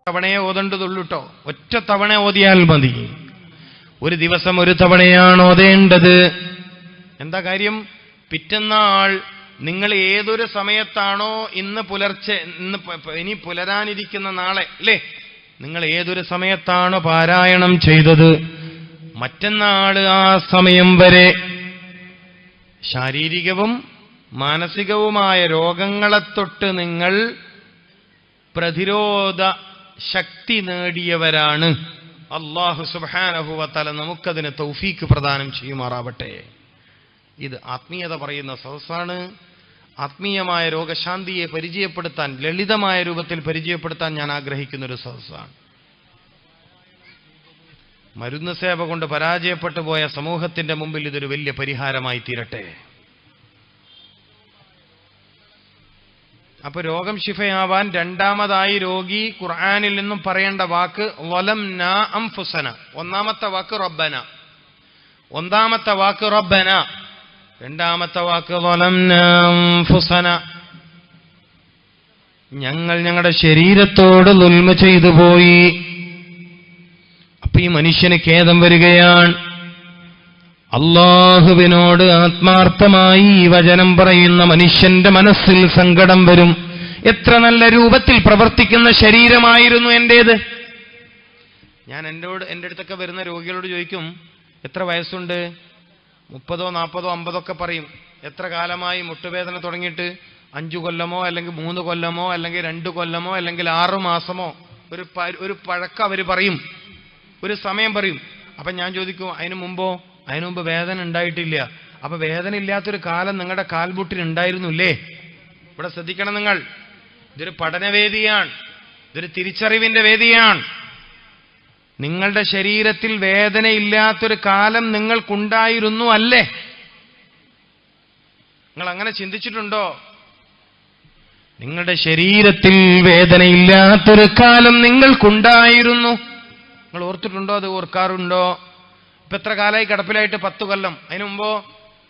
തവണയെ ഓതേണ്ടതുള്ളൂ കേട്ടോ. ഒറ്റ തവണ ഓതിയാൽ മതി. ഒരു ദിവസം ഒരു തവണയാണ് ഓതേണ്ടത്. എന്താ കാര്യം? പിറ്റന്നാൾ നിങ്ങൾ ഏതൊരു സമയത്താണോ ഇന്ന് പുലർച്ചെ, ഇനി പുലരാനിരിക്കുന്ന നാളെ അല്ലേ, നിങ്ങൾ ഏതൊരു സമയത്താണോ പാരായണം ചെയ്തത്, മറ്റന്നാൾ ആ സമയം വരെ ശാരീരികവും മാനസികവുമായ രോഗങ്ങളെ തൊട്ട് നിങ്ങൾ പ്രതിരോധ ശക്തി നേടിയവരാണ്. അല്ലാഹു സുബ്ഹാനഹു വ തആല നമുക്കതിന് തൗഫീക്ക് പ്രദാനം ചെയ്യുമാറാവട്ടെ. ഇത് ആത്മീയത പറയുന്ന സദസ്സാണ്. ആത്മീയമായ രോഗശാന്തിയെ പരിചയപ്പെടുത്താൻ, ലളിതമായ രൂപത്തിൽ പരിചയപ്പെടുത്താൻ ഞാൻ ആഗ്രഹിക്കുന്നൊരു സദസ്സാണ്. മരുന്ന് സേവ കൊണ്ട് പരാജയപ്പെട്ടു പോയ സമൂഹത്തിന്റെ മുമ്പിൽ ഇതൊരു വലിയ പരിഹാരമായി തീരട്ടെ. അപ്പൊ രോഗം ശിഫയാവാൻ രണ്ടാമതായി രോഗി ഖുർആനിൽ നിന്നും പറയേണ്ട വാക്ക് വലംനാ അൻഫുസന. ഒന്നാമത്തെ വാക്ക് റബ്ബന, ഒന്നാമത്തെ വാക്ക് റബ്ബന, രണ്ടാമത്തെ വാക്ക് വലംനാ അൻഫുസന. ഞങ്ങൾ ഞങ്ങളുടെ ശരീരത്തോട് ദുൽമ ചെയ്തു പോയി. അപ്പൊ ഈ മനുഷ്യന് ഖേദം വരികയാണ്. അല്ലാഹുവിനോട് ആത്മാർത്ഥമായി ഈ വചനം പറയുന്ന മനുഷ്യന്റെ മനസ്സിൽ സങ്കടം വരും. എത്ര നല്ല രൂപത്തിൽ പ്രവർത്തിക്കുന്ന ശരീരമായിരുന്നു എന്റേത്. ഞാൻ എൻ്റെ അടുത്തൊക്കെ വരുന്ന രോഗികളോട് ചോദിക്കും, എത്ര വയസ്സുണ്ട്? 30, 40, 50 ഒക്കെ പറയും. എത്ര കാലമായി മുട്ടുവേദന തുടങ്ങിയിട്ട്? 5 കൊല്ലമോ അല്ലെങ്കിൽ 3 കൊല്ലമോ അല്ലെങ്കിൽ 2 കൊല്ലമോ അല്ലെങ്കിൽ 6 മാസമോ ഒരു പഴക്കം അവർ പറയും, ഒരു സമയം പറയും. അപ്പൊ ഞാൻ ചോദിക്കും, അതിനു മുമ്പ് വേദന ഉണ്ടായിട്ടില്ല. അപ്പൊ വേദന ഇല്ലാത്തൊരു കാലം നിങ്ങളുടെ കാൽമുട്ടിൽ ഉണ്ടായിരുന്നില്ലേ? ഇവിടെ ശ്രദ്ധിക്കണം നിങ്ങൾ. ഇതൊരു പഠനവേദിയാണ്, ഇതൊരു തിരിച്ചറിവിന്റെ വേദിയാണ്. നിങ്ങളുടെ ശരീരത്തിൽ വേദനയില്ലാത്തൊരു കാലം നിങ്ങൾക്കുണ്ടായിരുന്നു അല്ലേ? നിങ്ങൾ അങ്ങനെ ചിന്തിച്ചിട്ടുണ്ടോ? നിങ്ങളുടെ ശരീരത്തിൽ വേദനയില്ലാത്തൊരു കാലം നിങ്ങൾക്കുണ്ടായിരുന്നു. നിങ്ങൾ ഓർത്തിട്ടുണ്ടോ? അത് ഓർക്കാറുണ്ടോ? ഇപ്പൊ എത്ര കാലമായി കിടപ്പിലായിട്ട്? 10 കൊല്ലം. അതിനു മുമ്പോ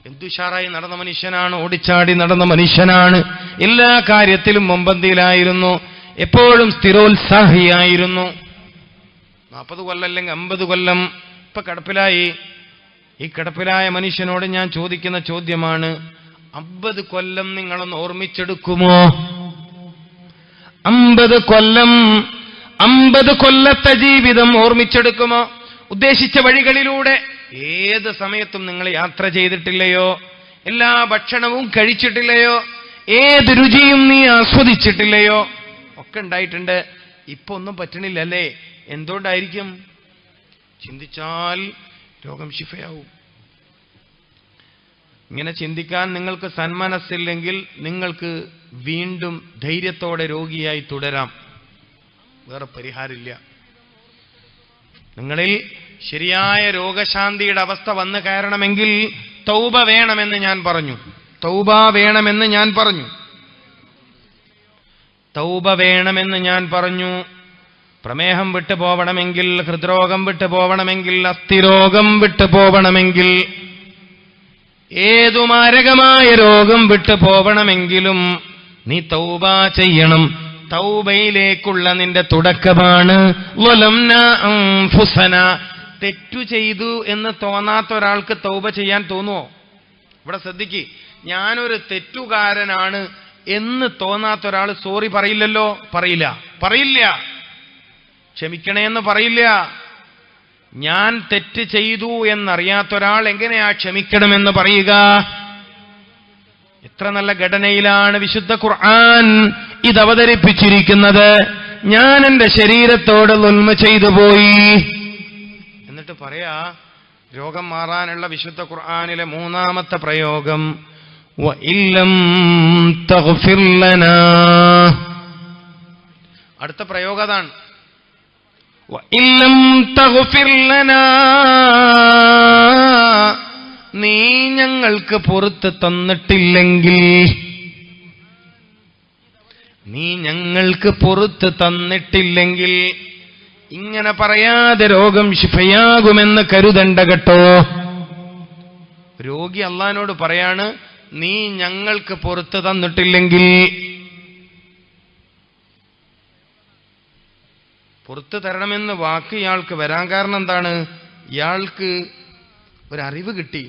എന്തുഷാറായി നടന്ന മനുഷ്യനാണ്, ഓടിച്ചാടി നടന്ന മനുഷ്യനാണ്, എല്ലാ കാര്യത്തിലും മുമ്പന്തിയിലായിരുന്നു, എപ്പോഴും സ്ഥിരോത്സാഹിയായിരുന്നു. 40 കൊല്ലം അല്ലെങ്കിൽ 50 കൊല്ലം ഇപ്പൊ കിടപ്പിലായി. ഈ കിടപ്പിലായ മനുഷ്യനോട് ഞാൻ ചോദിക്കുന്ന ചോദ്യമാണ്, 50 കൊല്ലം നിങ്ങളൊന്ന് ഓർമ്മിച്ചെടുക്കുമോ? 50 കൊല്ലം, 50 കൊല്ലത്തെ ജീവിതം ഓർമ്മിച്ചെടുക്കുമോ? ഉദ്ദേശിച്ച വഴികളിലൂടെ ഏത് സമയത്തും നിങ്ങൾ യാത്ര ചെയ്തിട്ടില്ലയോ? എല്ലാ ഭക്ഷണവും കഴിച്ചിട്ടില്ലയോ? ഏത് രുചിയും നീ ആസ്വദിച്ചിട്ടില്ലയോ? ഒക്കെ ഉണ്ടായിട്ടുണ്ട്. ഇപ്പൊ ഒന്നും പറ്റണില്ല അല്ലേ? എന്തുകൊണ്ടായിരിക്കും? ചിന്തിച്ചാൽ രോഗം ശിഫയാവും. ഇങ്ങനെ ചിന്തിക്കാൻ നിങ്ങൾക്ക് സന്മനസ്സില്ലെങ്കിൽ നിങ്ങൾക്ക് വീണ്ടും ധൈര്യത്തോടെ രോഗിയായി തുടരാം. വേറെ പരിഹാരമില്ല. നിങ്ങളിൽ ശരിയായ രോഗശാന്തിയുടെ അവസ്ഥ വന്നു കയറണമെങ്കിൽ തൗബ വേണമെന്ന് ഞാൻ പറഞ്ഞു. തൗബ വേണമെന്ന് ഞാൻ പറഞ്ഞു. തൗബ വേണമെന്ന് ഞാൻ പറഞ്ഞു. പ്രമേഹം വിട്ടു പോവണമെങ്കിൽ, ഹൃദ്രോഗം വിട്ടു പോവണമെങ്കിൽ, അസ്ഥിരോഗം വിട്ടു പോവണമെങ്കിൽ, ഏതു മാരകമായ രോഗം വിട്ടു പോവണമെങ്കിലും നീ തൗബ ചെയ്യണം. തൗബയിലേക്കുള്ള നിന്റെ തുടക്കമാണ് വലംനാ അൻഫുസന. തെറ്റു ചെയ്തു എന്ന് തോന്നാത്ത ഒരാൾക്ക് തൗബ ചെയ്യാൻ തോന്നുമോ? ഇവിടെ ശ്രദ്ധിക്ക്, ഞാനൊരു തെറ്റുകാരനാണ് എന്ന് തോന്നാത്ത ഒരാൾ സോറി പറയില്ലല്ലോ. പറയില്ല. ക്ഷമിക്കണേന്ന് പറയില്ല. ഞാൻ തെറ്റ് ചെയ്തു എന്നറിയാത്ത ഒരാൾ എങ്ങനെയാ ക്ഷമിക്കണമെന്ന് പറയുക? എത്ര നല്ല ഘടനയിലാണ് വിശുദ്ധ ഖുർആൻ ഇത് അവതരിപ്പിച്ചിരിക്കുന്നത്. ഞാൻ എന്റെ ശരീരത്തോട് ദുൽമ ചെയ്തു പോയി എന്നിട്ട് പറയാ, രോഗം മാറാനുള്ള വിശുദ്ധ ഖുർആനിലെ 3ാമത്തെ പ്രയോഗം വഇല്ലം തഗ്ഫിർ ലനാ. അടുത്ത പ്രയോഗം അതാണ്. വഇല്ലം തഗ്ഫിർ ലനാ, നീ ഞങ്ങൾക്ക് പുറത്ത് തന്നിട്ടില്ലെങ്കിൽ, നീ ഞങ്ങൾക്ക് പുറത്ത് തന്നിട്ടില്ലെങ്കിൽ, ഇങ്ങനെ പറയാതെ രോഗം ശിഫയാകുമെന്ന് കരുതണ്ട കേട്ടോ. രോഗി അള്ളാഹിനോട് പറയാണ്, നീ ഞങ്ങൾക്ക് പുറത്ത് തന്നിട്ടില്ലെങ്കിൽ പുറത്തു തരണമെന്ന് വാക്ക് ഇയാൾക്ക് വരാൻ കാരണം എന്താണ്? ഇയാൾക്ക് ഒരറിവ് കിട്ടി,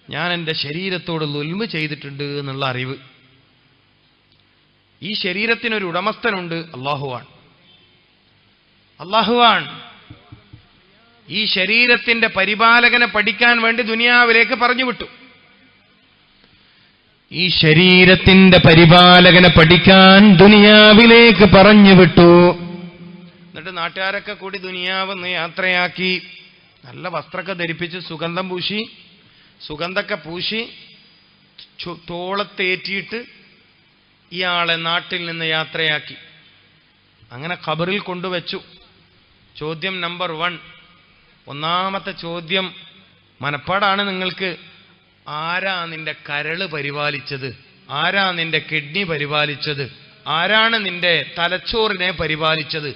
ഞാൻ എൻ്റെ ശരീരത്തോട് ദുൽമ് ചെയ്തിട്ടുണ്ട് എന്നുള്ള അറിവ്. ഈ ശരീരത്തിനൊരു ഉടമസ്ഥനുണ്ട്, അല്ലാഹുവാണ്. ഈ ശരീരത്തിന്റെ പരിപാലകനെ പഠിക്കാൻ വേണ്ടി ദുനിയാവിലേക്ക് പറഞ്ഞു വിട്ടു. ഈ ശരീരത്തിന്റെ പരിപാലകനെ പഠിക്കാൻ ദുനിയാവിലേക്ക് പറഞ്ഞു വിട്ടു. എന്നിട്ട് നാട്ടുകാരൊക്കെ കൂടി ദുനിയാവെന്ന് യാത്രയാക്കി, നല്ല വസ്ത്രമൊക്കെ ധരിപ്പിച്ച് സുഗന്ധമൊക്കെ പൂശി തോളത്തേറ്റിയിട്ട് ഇയാളെ നാട്ടിൽ നിന്ന് യാത്രയാക്കി. അങ്ങനെ ഖബറിൽ കൊണ്ടുവച്ചു. ചോദ്യം നമ്പർ 1, ഒന്നാമത്തെ ചോദ്യം മനപ്പാടാണ് നിങ്ങൾക്ക്. ആരാ നിന്റെ കരള് പരിപാലിച്ചത്? ആരാ നിന്റെ കിഡ്നി പരിപാലിച്ചത്? ആരാണ് നിന്റെ തലച്ചോറിനെ പരിപാലിച്ചത്?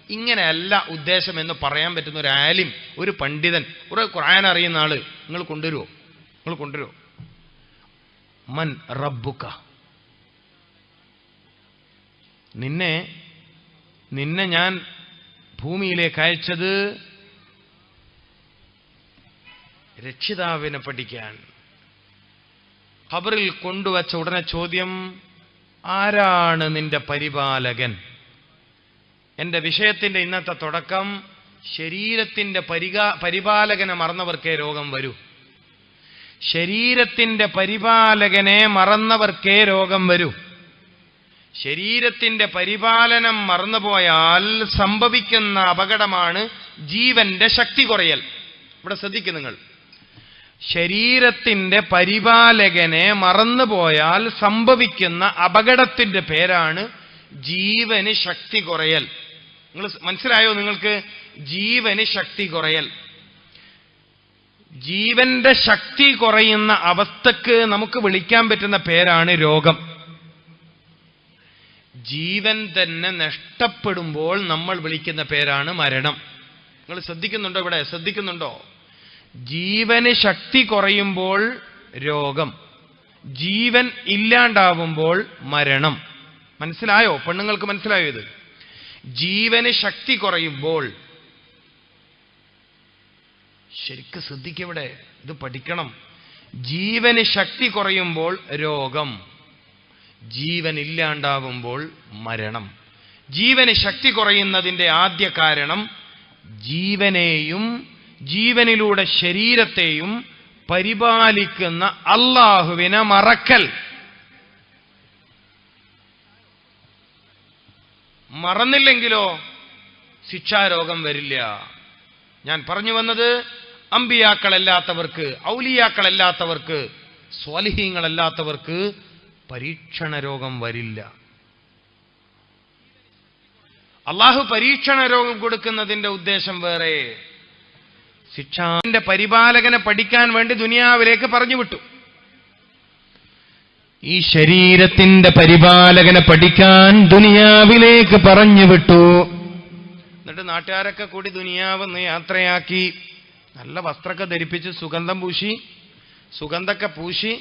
ഇങ്ങനെയല്ല ഉദ്ദേശം എന്ന് പറയാൻ പറ്റുന്ന ഒരു ആലിം, ഒരു പണ്ഡിതൻ, ഒരു ഖുർആൻ അറിയുന്ന ആള് നിങ്ങൾ കൊണ്ടുവരുമോ? മൻ റബ്ബുക? നിന്നെ ഞാൻ ഭൂമിയിലേക്ക് അയച്ചത് രക്ഷിതാവിനെ പഠിക്കാൻ. ഖബറിൽ കൊണ്ടുവച്ച ഉടനെ ചോദ്യം, ആരാണ് നിന്റെ പരിപാലകൻ? എന്റെ വിഷയത്തിന്റെ ഇന്നത്തെ തുടക്കം, ശരീരത്തിന്റെ പരിപാലകനെ മറന്നവർക്കേ രോഗം വരൂ. ശരീരത്തിന്റെ പരിപാലകനെ മറന്നവർക്കേ രോഗം വരൂ. ശരീരത്തിന്റെ പരിപാലനം മറന്നുപോയാൽ സംഭവിക്കുന്ന അപകടമാണ് ജീവന്റെ ശക്തി കുറയൽ. ഇവിടെ ശ്രദ്ധിക്കും നിങ്ങൾ. ശരീരത്തിന്റെ പരിപാലകനെ മറന്നുപോയാൽ സംഭവിക്കുന്ന അപകടത്തിന്റെ പേരാണ് ജീവന് ശക്തി കുറയൽ. നിങ്ങൾ മനസ്സിലായോ നിങ്ങൾക്ക്? ജീവന് ശക്തി കുറയൽ. ജീവന്റെ ശക്തി കുറയുന്ന അവസ്ഥക്ക് നമുക്ക് വിളിക്കാൻ പറ്റുന്ന പേരാണ് രോഗം. ജീവൻ തന്നെ നഷ്ടപ്പെടുമ്പോൾ നമ്മൾ വിളിക്കുന്ന പേരാണ് മരണം. നിങ്ങൾ ശ്രദ്ധിക്കുന്നുണ്ടോ? ഇവിടെ ശ്രദ്ധിക്കുന്നുണ്ടോ? ജീവന് ശക്തി കുറയുമ്പോൾ രോഗം, ജീവൻ ഇല്ലാണ്ടാവുമ്പോൾ മരണം. മനസ്സിലായോ? പെണ്ണുങ്ങൾക്ക് മനസ്സിലായോ ഇത്? ജീവന് ശക്തി കുറയുമ്പോൾ, ശരിക്കും ശ്രദ്ധിക്കവിടെ, ഇത് പഠിക്കണം. ജീവന് ശക്തി കുറയുമ്പോൾ രോഗം, ജീവൻ ഇല്ലാണ്ടാവുമ്പോൾ മരണം. ജീവന് ശക്തി കുറയുന്നതിന്റെ ആദ്യ കാരണം ജീവനെയും ജീവനിലൂടെ ശരീരത്തെയും പരിപാലിക്കുന്ന അല്ലാഹുവിനെ മറക്കൽ. മറന്നില്ലെങ്കിലോ ശിക്ഷാരോഗം വരില്ല. ഞാൻ പറഞ്ഞു വന്നത്, അമ്പിയാക്കളല്ലാത്തവർക്ക്, ഔലിയാക്കളല്ലാത്തവർക്ക്, സ്വാലിഹീങ്ങളല്ലാത്തവർക്ക് പരീക്ഷണ രോഗം വരില്ല. അള്ളാഹു പരീക്ഷണ രോഗം കൊടുക്കുന്നതിന്റെ ഉദ്ദേശം വേറെ. ശിക്ഷാന്റെ പരിപാലകനെ പഠിക്കാൻ വേണ്ടി ദുനിയാവിലേക്ക് പറഞ്ഞു വിട്ടു. ഈ ശരീരത്തിന്റെ പരിപാലകനെ പഠിക്കാൻ ദുനിയാവിലേക്ക് പറഞ്ഞു വിട്ടു. എന്നിട്ട് നാട്ടുകാരൊക്കെ കൂടി ദുനിയാവെന്ന് യാത്രയാക്കി, നല്ല വസ്ത്രമൊക്കെ ധരിപ്പിച്ച് സുഗന്ധമൊക്കെ പൂശി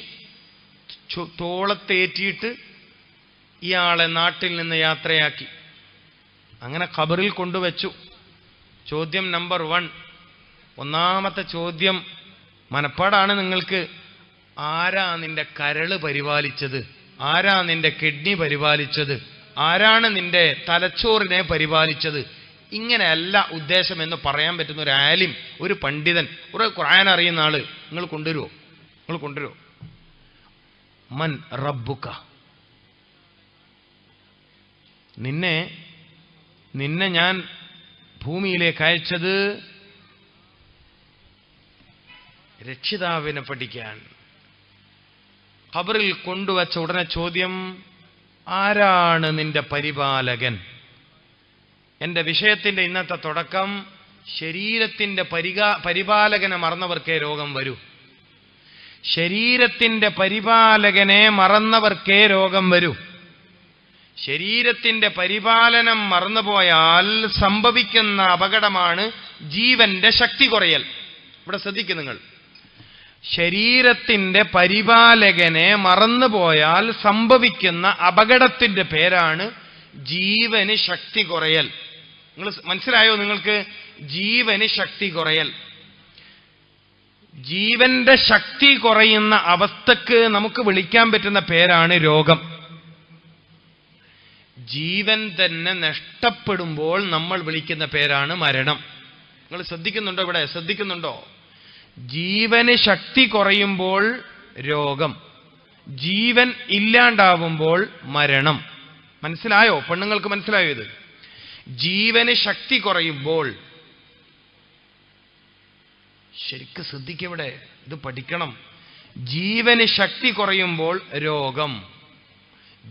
തോളത്തേറ്റിയിട്ട് ഇയാളെ നാട്ടിൽ നിന്ന് യാത്രയാക്കി. അങ്ങനെ ഖബറിൽ കൊണ്ടുവച്ചു. ചോദ്യം നമ്പർ 1, ഒന്നാമത്തെ ചോദ്യം മനപ്പാടാണ് നിങ്ങൾക്ക്. ആരാ നിന്റെ കരള് പരിപാലിച്ചത്? ആരാ നിന്റെ കിഡ്നി പരിപാലിച്ചത്? ആരാണ് നിന്റെ തലച്ചോറിനെ പരിപാലിച്ചത്? ഇങ്ങനെയല്ല ഉദ്ദേശം എന്ന് പറയാൻ പറ്റുന്ന ഒരു ആലിം, ഒരു പണ്ഡിതൻ, ഒരു ഖുർആൻ അറിയുന്ന ആള് നിങ്ങൾ കൊണ്ടുവരുമോ? മൻ റബ്ബുക? നിന്നെ ഞാൻ ഭൂമിയിലേക്ക് അയച്ചത് രക്ഷിതാവിനെ പഠിക്കാൻ. ഖബറിൽ കൊണ്ടുവച്ച ഉടനെ ചോദ്യം, ആരാണ് നിന്റെ പരിപാലകൻ? എന്റെ വിഷയത്തിന്റെ ഇന്നത്തെ തുടക്കം, ശരീരത്തിന്റെ പരിപാലകനെ മറന്നവർക്കേ രോഗം വരൂ. ശരീരത്തിന്റെ പരിപാലകനെ മറന്നവർക്കേ രോഗം വരൂ. ശരീരത്തിന്റെ പരിപാലനം മറന്നുപോയാൽ സംഭവിക്കുന്ന അപകടമാണ് ജീവന്റെ ശക്തി കുറയൽ. ഇവിടെ ശ്രദ്ധിക്കും നിങ്ങൾ. ശരീരത്തിന്റെ പരിപാലകനെ മറന്നുപോയാൽ സംഭവിക്കുന്ന അപകടത്തിന്റെ പേരാണ് ജീവന് ശക്തി കുറയൽ. നിങ്ങൾ മനസ്സിലായോ? നിങ്ങൾക്ക് ജീവന് ശക്തി കുറയൽ, ജീവന്റെ ശക്തി കുറയുന്ന അവസ്ഥക്ക് നമുക്ക് വിളിക്കാൻ പറ്റുന്ന പേരാണ് രോഗം. ജീവൻ തന്നെ നഷ്ടപ്പെടുമ്പോൾ നമ്മൾ വിളിക്കുന്ന പേരാണ് മരണം. നിങ്ങൾ ശ്രദ്ധിക്കുന്നുണ്ടോ? ഇവിടെ ശ്രദ്ധിക്കുന്നുണ്ടോ? ജീവന് ശക്തി കുറയുമ്പോൾ രോഗം, ജീവൻ ഇല്ലാണ്ടാവുമ്പോൾ മരണം. മനസ്സിലായോ? പെണ്ണുങ്ങൾക്ക് മനസ്സിലായോ ഇത്? ജീവന് ശക്തി കുറയുമ്പോൾ, ശരിക്കും ശ്രദ്ധിക്കവിടെ, ഇത് പഠിക്കണം. ജീവന് ശക്തി കുറയുമ്പോൾ രോഗം,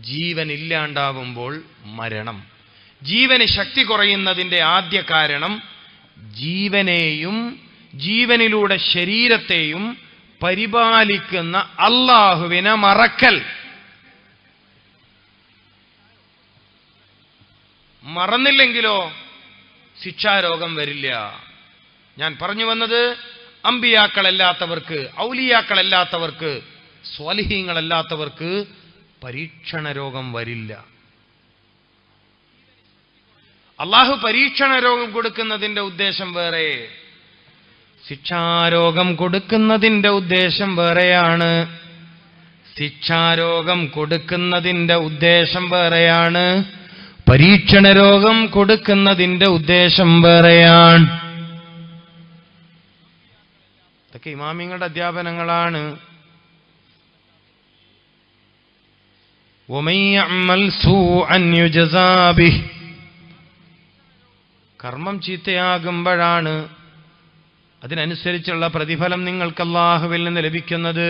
ജീവൻ ഇല്ലാണ്ടാവുമ്പോൾ മരണം. ജീവന് ശക്തി കുറയുന്നതിന്റെ ആദ്യ കാരണം ജീവനെയും ജീവനിലൂടെ ശരീരത്തെയും പരിപാലിക്കുന്ന അല്ലാഹുവിനെ മറക്കൽ. മറന്നില്ലെങ്കിലോ ശിക്ഷാരോഗം വരില്ല. ഞാൻ പറഞ്ഞു വന്നത്, അമ്പിയാക്കളല്ലാത്തവർക്ക്, ഔലിയാക്കളല്ലാത്തവർക്ക്, സ്വാലിഹീങ്ങളല്ലാത്തവർക്ക് പരീക്ഷണ രോഗം വരില്ല. അള്ളാഹു പരീക്ഷണ രോഗം കൊടുക്കുന്നതിന്റെ ഉദ്ദേശം വേറെ, ശിക്ഷാരോഗം കൊടുക്കുന്നതിന്റെ ഉദ്ദേശം വേറെയാണ്. ശിക്ഷാരോഗം കൊടുക്കുന്നതിന്റെ ഉദ്ദേശം വേറെയാണ്, പരീക്ഷണ രോഗം കൊടുക്കുന്നതിന്റെ ഉദ്ദേശം വേറെയാണ്. ഇതൊക്കെ ഇമാമിങ്ങളുടെ അധ്യാപനങ്ങളാണ്. وَمَن يَعْمَلْ سُوءًا يُجْزَى بِهِ. കർമ്മം ചീത്തയാകുമ്പോഴാണ് അതിനനുസരിച്ചുള്ള പ്രതിഫലം നിങ്ങൾക്ക് അല്ലാഹുവിൽ നിന്ന് ലഭിക്കുന്നത്.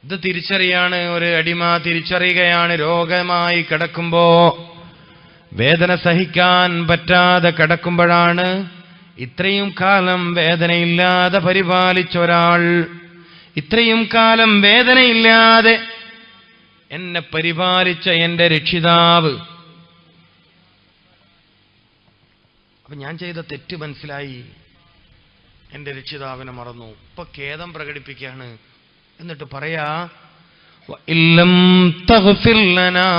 ഇത് തിരിച്ചറിയാണ് ഒരു അടിമ തിരിച്ചറിയുകയാണ്. രോഗമായി കിടക്കുമ്പോ, വേദന സഹിക്കാൻ പറ്റാതെ കിടക്കുമ്പോഴാണ് ഇത്രയും കാലം വേദനയില്ലാതെ പരിപാലിച്ച ഒരാൾ, ഇത്രയും കാലം വേദനയില്ലാതെ എന്നെ പരിപാലിച്ച എന്റെ രക്ഷിതാവ്, അപ്പൊ ഞാൻ ചെയ്ത തെറ്റ് മനസ്സിലായി, എന്റെ രക്ഷിതാവിനെ മറന്നു, ഇപ്പൊ ഖേദം പ്രകടിപ്പിക്കുകയാണ്. എന്നിട്ട് പറയാ, ഇല്ലം തഗ്ഫിർ ലനാ,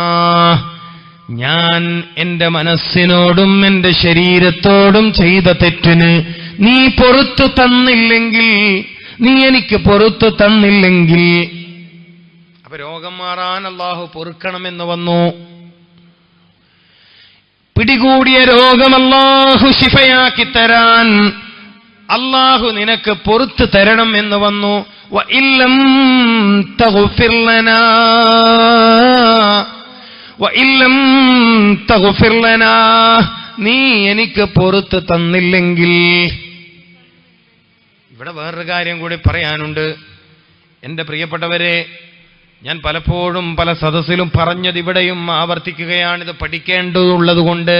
ഞാൻ എന്റെ മനസ്സിനോടും എന്റെ ശരീരത്തോടും ചെയ്ത തെറ്റിന് നീ പൊറുത്തു തന്നില്ലെങ്കിൽ, നീ എനിക്ക് പൊറുത്തു തന്നില്ലെങ്കിൽ. അപ്പൊ രോഗം മാറാൻ അല്ലാഹു പൊറുക്കണമെന്ന് വന്നു. പിടികൂടിയ രോഗം അല്ലാഹു ശിഫയാക്കി തരാൻ അല്ലാഹു നിനക്ക് പൊറുത്തു തരണം എന്ന് വന്നു. വഇല്ലം തഗ്ഫിർ ലനാ, വഇല്ലം തഗ്ഫിർ ലനാ, നീ എനിക്ക് പൊറുത്തു തന്നില്ലെങ്കിൽ. ഇവിടെ വേറൊരു കാര്യം കൂടി പറയാനുണ്ട്. എന്റെ പ്രിയപ്പെട്ടവരെ, ഞാൻ പലപ്പോഴും പല സദസ്സിലും പറഞ്ഞത് ഇവിടെയും ആവർത്തിക്കുകയാണിത് പഠിക്കേണ്ടതുള്ളത് കൊണ്ട്.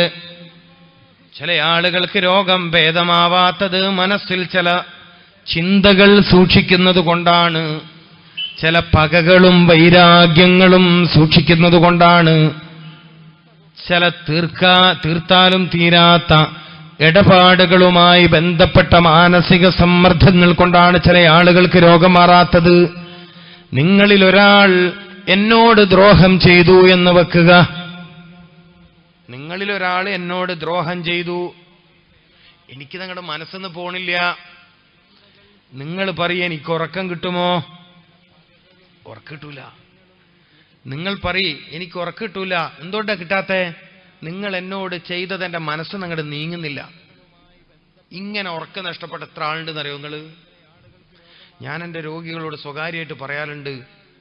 ചില ആളുകൾക്ക് രോഗം ഭേദമാവാത്തത് മനസ്സിൽ ചില ചിന്തകൾ സൂക്ഷിക്കുന്നത് കൊണ്ടാണ്, ചില പകകളും വൈരാഗ്യങ്ങളും സൂക്ഷിക്കുന്നത് കൊണ്ടാണ്, ചില തീർത്താലും തീരാത്ത ഇടപാടുകളുമായി ബന്ധപ്പെട്ട മാനസിക സമ്മർദ്ദങ്ങൾ കൊണ്ടാണ് ചില ആളുകൾക്ക് രോഗം മാറാത്തത്. നിങ്ങളിൽ ഒരാൾ എന്നോട് ദ്രോഹം ചെയ്തു എന്ന് വെക്കുക, നിങ്ങളിൽ ഒരാൾ എന്നോട് ദ്രോഹം ചെയ്തു, എനിക്ക് നിങ്ങളുടെ മനസ്സൊന്ന് പോണില്ല. നിങ്ങൾ പറയും, എനിക്ക് ഉറക്കം കിട്ടുമോ? ഉറക്കം കിട്ടൂല. നിങ്ങൾ പറയും, എനിക്ക് ഉറക്കം കിട്ടൂല. എന്തുകൊണ്ടാ കിട്ടാത്തെ? നിങ്ങൾ എന്നോട് ചെയ്തത് എന്റെ മനസ്സ് നിങ്ങളുടെ നീങ്ങുന്നില്ല. ഇങ്ങനെ ഉറക്കം നഷ്ടപ്പെട്ട എത്ര ആളുണ്ടെന്ന് അറിയോ നിങ്ങൾ? ഞാൻ എൻ്റെ രോഗികളോട് സ്വകാര്യമായിട്ട് പറയാറുണ്ട്,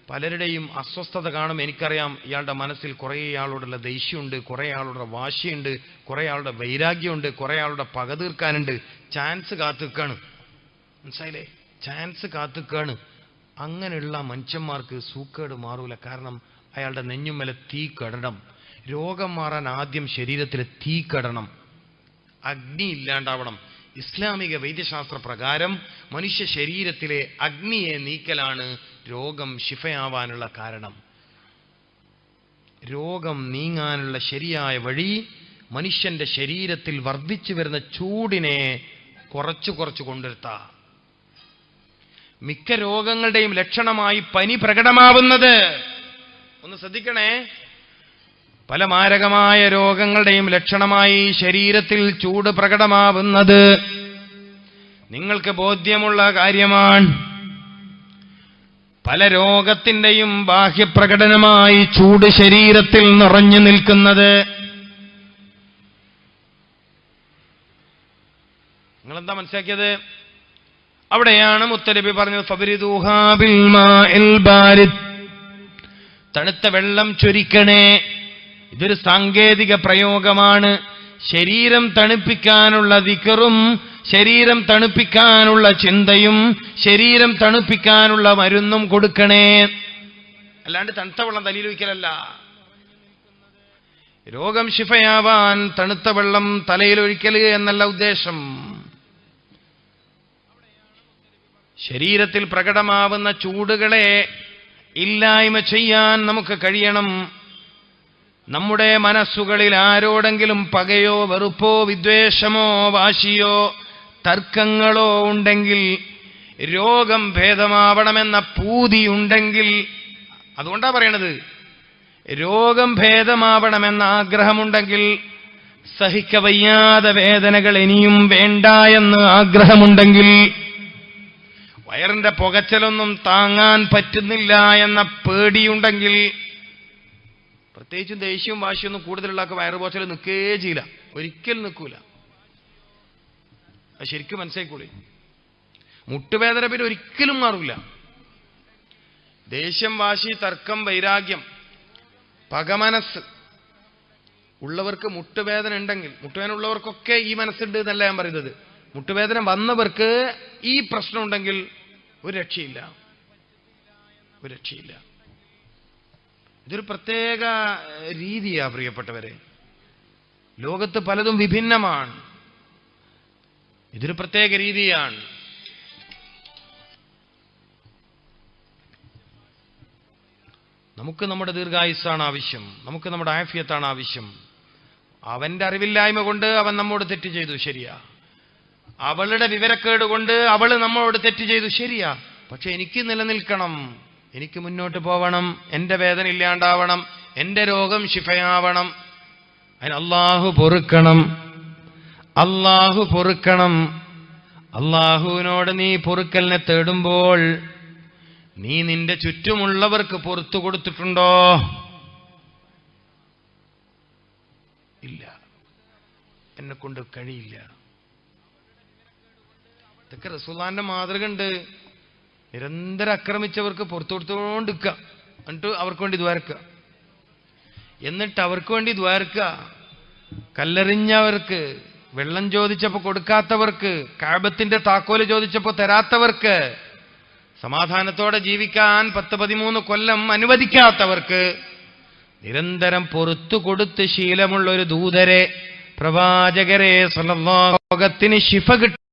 പലരുടെയും അസ്വസ്ഥത കാണും. എനിക്കറിയാം, ഇയാളുടെ മനസ്സിൽ കുറേ ആളോടുള്ള ദേഷ്യമുണ്ട്, കുറേ ആളുടെ വാശിയുണ്ട്, കുറേ ആളുടെ വൈരാഗ്യമുണ്ട്, കുറേ ആളുടെ പക തീർക്കാനുണ്ട്. ചാൻസ് കാത്തുക്കാണ്, മനസ്സിലായില്ലേ? ചാൻസ് കാത്തുക്കാണ്. അങ്ങനെയുള്ള മനുഷ്യന്മാർക്ക് സൂക്കേട് മാറൂല. കാരണം അയാളുടെ നെഞ്ഞുമേലെ തീ കടണം. രോഗം മാറാൻ ആദ്യം ശരീരത്തിൽ തീ കടണം, അഗ്നി ഇല്ലാണ്ടാവണം. ഇസ്ലാമിക വൈദ്യശാസ്ത്ര പ്രകാരം മനുഷ്യ ശരീരത്തിലെ അഗ്നിയെ നീക്കലാണ് രോഗം ശിഫയാവാനുള്ള കാരണം. രോഗം നീങ്ങാനുള്ള ശരിയായ വഴി മനുഷ്യന്റെ ശരീരത്തിൽ വർദ്ധിച്ചു വരുന്ന ചൂടിനെ കുറച്ചു കൊണ്ടുവരുത്ത. മിക്ക രോഗങ്ങളുടെയും ലക്ഷണമായി പനി പ്രകടമാവുന്നത്, ഒന്ന് ശ്രദ്ധിക്കണേ, പല മാരകമായ രോഗങ്ങളുടെയും ലക്ഷണമായി ശരീരത്തിൽ ചൂട് പ്രകടമാവുന്നത് നിങ്ങൾക്ക് ബോധ്യമുള്ള കാര്യമാണ്. പല രോഗത്തിന്റെയും ബാഹ്യപ്രകടനമായി ചൂട് ശരീരത്തിൽ നിറഞ്ഞു നിൽക്കുന്നത്. നിങ്ങളെന്താ മനസ്സിലാക്കിയത്? അവിടെയാണ് മുത്തനബി പറഞ്ഞത് ഫബരിദൂഹാ ബിൽ മാഇൽ ബാരിദ്, തണുത്ത വെള്ളം ചൊരിക്കണേ. ഇതൊരു സാങ്കേതിക പ്രയോഗമാണ്. ശരീരം തണുപ്പിക്കാനുള്ള ദിക്റും ശരീരം തണുപ്പിക്കാനുള്ള ചിന്തയും ശരീരം തണുപ്പിക്കാനുള്ള മരുന്നും കൊടുക്കണേ. അല്ലാണ്ട് തണുത്ത വെള്ളം തലയിൽ ഒഴിക്കലല്ല. രോഗം ശിഫയാവാൻ തണുത്ത വെള്ളം തലയിൽ ഒഴിക്കല് എന്നല്ല ഉദ്ദേശം. ശരീരത്തിൽ പ്രകടമാവുന്ന ചൂടുകളെ ഇല്ലായ്മ ചെയ്യാൻ നമുക്ക് കഴിയണം. നമ്മുടെ മനസ്സുകളിൽ ആരോടെങ്കിലും പകയോ വെറുപ്പോ വിദ്വേഷമോ വാശിയോ തർക്കങ്ങളോ ഉണ്ടെങ്കിൽ, രോഗം ഭേദമാവണമെന്ന പൂതിയുണ്ടെങ്കിൽ, അതുകൊണ്ടാ പറയണത്, രോഗം ഭേദമാവണമെന്ന ആഗ്രഹമുണ്ടെങ്കിൽ, സഹിക്കവയ്യാതെ വേദനകൾ ഇനിയും വേണ്ട എന്ന് ആഗ്രഹമുണ്ടെങ്കിൽ, വയറിന്റെ പുകച്ചലൊന്നും താങ്ങാൻ പറ്റുന്നില്ല എന്ന പേടിയുണ്ടെങ്കിൽ, പ്രത്യേകിച്ചും ദേഷ്യവും വാശിയൊന്നും കൂടുതലുള്ള വയറുപോച്ചൽ നിൽക്കേ ചെയ്യില്ല, ഒരിക്കലും നിൽക്കൂല. അത് ശരിക്കും മനസ്സിലായിക്കോളി. മുട്ടുവേദന പിന്നെ ഒരിക്കലും മാറില്ല. ദേഷ്യം, വാശി, തർക്കം, വൈരാഗ്യം, പകമനസ് ഉള്ളവർക്ക് മുട്ടുവേദന ഉണ്ടെങ്കിൽ, മുട്ടുവേദന ഉള്ളവർക്കൊക്കെ ഈ മനസ്സുണ്ട് എന്നല്ല ഞാൻ പറയുന്നത്, മുട്ടുവേദന വന്നവർക്ക് ഈ പ്രശ്നം ഉണ്ടെങ്കിൽ ഒരു രക്ഷയില്ല, ഒരു രക്ഷയില്ല. ഇതൊരു പ്രത്യേക രീതിയാ പ്രിയപ്പെട്ടവരെ. ലോകത്ത് പലതും വിഭിന്നമാണ്. ഇതൊരു പ്രത്യേക രീതിയാണ്. നമുക്ക് നമ്മുടെ ദീർഘായുസ്സാണ് ആവശ്യം, നമുക്ക് നമ്മുടെ ആഫിയത്താണ് ആവശ്യം. അവന്റെ അറിവില്ലായ്മ കൊണ്ട് അവൻ നമ്മോട് തെറ്റ് ചെയ്തു, ശരിയാ. അവളുടെ വിവരക്കേട് കൊണ്ട് അവള് നമ്മളോട് തെറ്റ് ചെയ്തു, ശരിയാ. പക്ഷെ എനിക്ക് നിലനിൽക്കണം, എനിക്ക് മുന്നോട്ട് പോവണം, എന്റെ വേദന ഇല്ലാണ്ടാവണം, എന്റെ രോഗം ശിഫയാവണം. അതിന് അള്ളാഹു പൊറുക്കണം, അള്ളാഹു പൊറുക്കണം. അള്ളാഹുവിനോട് നീ പൊറുക്കലിനെ തേടുമ്പോൾ നീ നിന്റെ ചുറ്റുമുള്ളവർക്ക് പൊറത്തു കൊടുത്തിട്ടുണ്ടോ? ഇല്ല, എന്നെ കൊണ്ട് കഴിയില്ല. ഇതൊക്കെ റസൂലുള്ളാഹിന്റെ മാതൃക ഉണ്ട്. നിരന്തരം ആക്രമിച്ചവർക്ക് പുറത്തു കൊടുത്തുകൊണ്ടിരിക്കുക, എന്നിട്ട് അവർക്ക് വേണ്ടി ദ്വാരക്കുക, എന്നിട്ട് അവർക്ക് വേണ്ടി ദ്വാരക്കുക. കല്ലെറിഞ്ഞവർക്ക്, വെള്ളം ചോദിച്ചപ്പോ കൊടുക്കാത്തവർക്ക്, കഅബത്തിന്റെ താക്കോല് ചോദിച്ചപ്പോ തരാത്തവർക്ക്, സമാധാനത്തോടെ ജീവിക്കാൻ 10-13 കൊല്ലം അനുവദിക്കാത്തവർക്ക് നിരന്തരം പുറത്തു കൊടുത്ത് ശീലമുള്ള ഒരു ദൂതരെ, പ്രവാചകരെ സ്വല്ലല്ലാഹു അലൈഹി വസല്ലം, ലോകത്തിന് ശിഫ കിട്ടും.